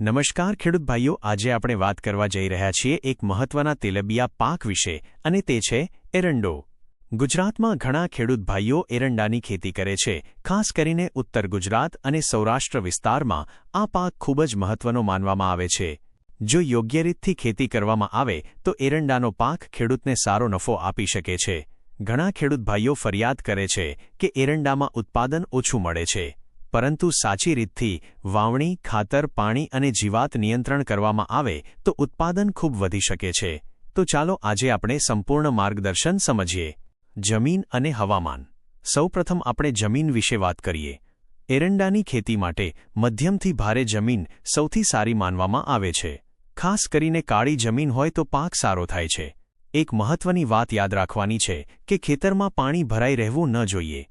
નમસ્કાર ખેડૂત ભાઈઓ, આજે આપણે વાત કરવા જઈ રહ્યા છીએ એક મહત્વના તેલબિયા પાક વિશે અને તે છે એરંડો. ગુજરાતમાં ઘણા ખેડૂત ભાઈઓ એરંડાની ખેતી કરે છે. ખાસ કરીને ઉત્તર ગુજરાત અને સૌરાષ્ટ્ર વિસ્તારમાં આ પાક ખૂબ જ મહત્વનો માનવામાં આવે છે. જો યોગ્ય રીતથી ખેતી કરવામાં આવે તો એરંડાનો પાક ખેડૂતને સારો નફો આપી શકે છે. ઘણા ખેડૂત ભાઈઓ ફરિયાદ કરે છે કે એરંડામાં ઉત્પાદન ઓછું મળે છે, પરંતુ સાચી રીતથી વાવણી, ખાતર, પાણી અને જીવાત નિયંત્રણ કરવામાં આવે તો ઉત્પાદન ખૂબ વધી શકે છે. તો ચાલો આજે આપણે સંપૂર્ણ માર્ગદર્શન સમજીએ. જમીન અને હવામાન. સૌપ્રથમ આપણે જમીન વિશે વાત કરીએ. એરંડાની ખેતી માટે મધ્યમથી ભારે જમીન સૌથી સારી માનવામાં આવે છે. ખાસ કરીને કાળી જમીન હોય તો પાક સારો થાય છે. એક મહત્વની વાત યાદ રાખવાની છે કે ખેતરમાં પાણી ભરાઈ રહેવું ન જોઈએ.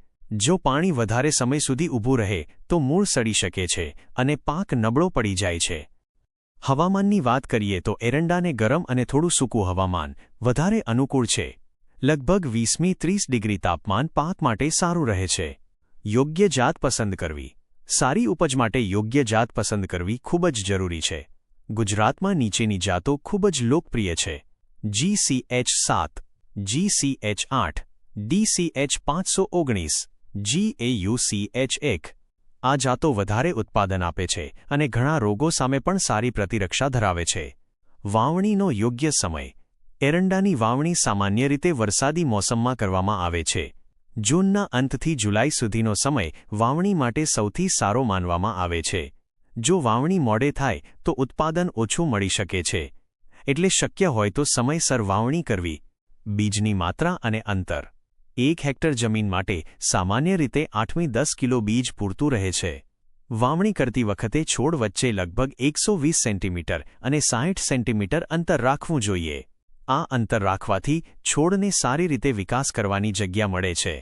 જો પાણી વધારે સમય સુધી ઊભું રહે તો મૂળ સડી શકે છે અને પાક નબળો પડી જાય છે. હવામાનની વાત કરીએ તો એરંડાને ગરમ અને થોડું સૂકું હવામાન વધારે અનુકૂળ છે. લગભગ 20-30 ડિગ્રી તાપમાન પાક માટે સારું રહે છે. યોગ્ય જાત પસંદ કરવી. સારી ઉપજ માટે યોગ્ય જાત પસંદ કરવી ખૂબ જ જરૂરી છે. ગુજરાતમાં નીચેની જાતો ખૂબ જ લોકપ્રિય છે: GCH7, GCH8, DCH519, GAUCH1. આ જાતો વધારે ઉત્પાદન આપે છે અને ઘણા રોગો સામે પણ સારી પ્રતિરક્ષા ધરાવે છે. વાવણીનો યોગ્ય સમય. એરંડાની વાવણી સામાન્ય રીતે વરસાદી મોસમમાં કરવામાં આવે છે. જૂનના અંતથી જુલાઈ સુધીનો સમય વાવણી માટે સૌથી સારો માનવામાં આવે છે. જો વાવણી મોડે થાય તો ઉત્પાદન ઓછું મળી શકે છે, એટલે શક્ય હોય તો સમયસર વાવણી કરવી. બીજની માત્રા અને અંતર. 1 હેક્ટર જમીન માટે સામાન્ય રીતે 8થી 10 કિલો બીજ પૂરતું રહે છે. વાવણી કરતી વખતે છોડ વચ્ચે લગભગ 120 સેન્ટીમીટર અને 60 સેન્ટીમીટર અંતર રાખવું જોઈએ. આ અંતર રાખવાથી છોડને સારી રીતે વિકાસ કરવાની જગ્યા મળે છે.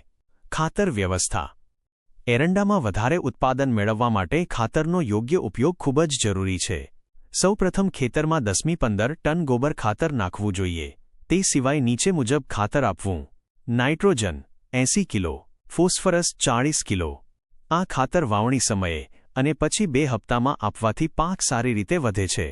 ખાતર વ્યવસ્થા. એરંડામાં વધારે ઉત્પાદન મેળવવા માટે ખાતરનો યોગ્ય ઉપયોગ ખૂબ જ જરૂરી છે. સૌપ્રથમ ખેતરમાં 10-15 ટન ગોબર ખાતર નાખવું જોઈએ. તે સિવાય નીચે મુજબ ખાતર આપવું: નાઇટ્રોજન 80 કિલો, ફોસ્ફરસ 40 કિલો. આ ખાતર વાવણી સમયે અને પછી 2 હપ્તામાં આપવાથી પાક સારી રીતે વધે છે.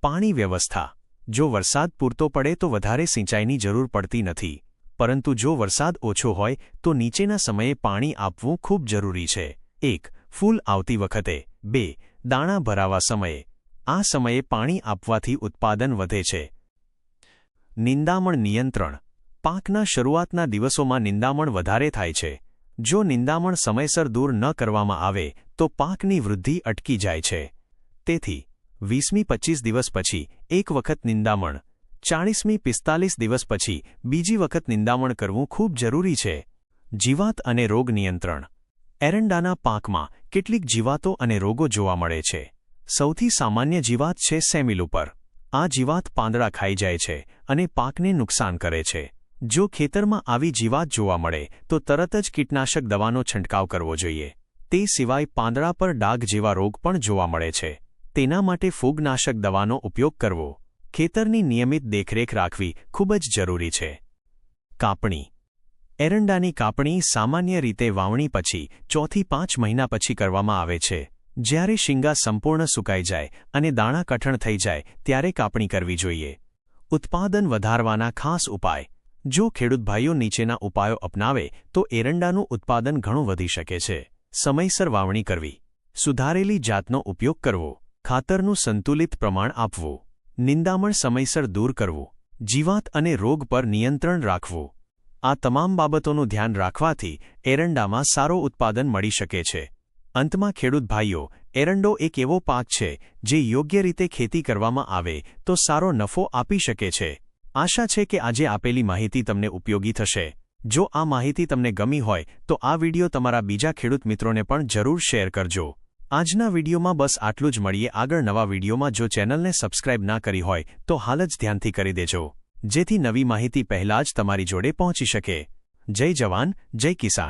પાણી વ્યવસ્થા. જો વરસાદ પૂરતો પડે તો વધારે સિંચાઈની જરૂર પડતી નથી, પરંતુ જો વરસાદ ઓછો હોય તો નીચેના સમયે પાણી આપવું ખૂબ જરૂરી છે: 1. ફૂલ આવતી વખતે. 2. દાણા ભરાવા સમયે. આ સમયે પાણી આપવાથી ઉત્પાદન વધે છે. નિંદામણ નિયંત્રણ. પાકના શરૂઆતના દિવસોમાં નિંદામણ વધારે થાય છે. જો નિંદામણ સમયસર દૂર ન કરવામાં આવે તો પાકની વૃદ્ધિ અટકી જાય છે. તેથી 20-25 દિવસ પછી એક વખત નિંદામણ, 40-45 દિવસ પછી બીજી વખત નિંદામણ કરવું ખૂબ જરૂરી છે. જીવાત અને રોગ નિયંત્રણ. એરંડાના પાકમાં કેટલીક જીવાતો અને રોગો જોવા મળે છે. સૌથી સામાન્ય જીવાત છે સેમિલ ઉપર. આ જીવાત પાંદડા ખાઈ જાય છે અને પાકને નુકસાન કરે છે. જો ખેતરમાં આવી જીવાત જોવા મળે તો તરત જ કીટનાશક દવાનો છંટકાવ કરવો જોઈએ. તે સિવાય પાંદડા પર ડાઘ જેવા રોગ પણ જોવા મળે છે. તેના માટે ફૂગનાશક દવાનો ઉપયોગ કરવો. ખેતરની નિયમિત દેખરેખ રાખવી ખૂબ જ જરૂરી છે. કાપણી. એરંડાની કાપણી સામાન્ય રીતે વાવણી પછી 4 થી 5 મહિના પછી કરવામાં આવે છે. જ્યારે શીંગા સંપૂર્ણ સુકાઈ જાય અને દાણા કઠણ થઈ જાય ત્યારે કાપણી કરવી જોઈએ. ઉત્પાદન વધારવાના ખાસ ઉપાય. જો ખેડૂત ભાઈઓ નીચેના ઉપાયો અપનાવે તો એરંડાનું ઉત્પાદન ઘણું વધી શકે છે. સમયસર વાવણી કરવી, સુધારેલી જાતનો ઉપયોગ કરવો, ખાતરનું સંતુલિત પ્રમાણ આપવું, નિંદામણ સમયસર દૂર કરવું, જીવાત અને રોગ પર નિયંત્રણ રાખવું. આ તમામ બાબતોનું ધ્યાન રાખવાથી એરંડામાં સારો ઉત્પાદન મળી શકે છે. અંતમાં ખેડૂત ભાઈઓ, એરંડો એક એવો પાક છે જે યોગ્ય રીતે ખેતી કરવામાં આવે તો સારો નફો આપી શકે છે. આશા છે કે આજે આપેલી માહિતી તમને ઉપયોગી થશે. જો આ માહિતી તમને ગમી હોય તો આ વિડિયો તમારા બીજા ખેડૂત મિત્રોને પણ જરૂર શેર કરજો. આજના વિડિયોમાં બસ આટલું જ. મળીએ આગળ નવા વિડિયોમાં. જો ચેનલને સબસ્ક્રાઇબ ના કરી હોય તો હાલ જ ધ્યાનથી કરી દેજો, જેથી નવી માહિતી પહેલાં જ તમારી જોડે પહોંચી શકે. જય જવાન, જય કિસાન.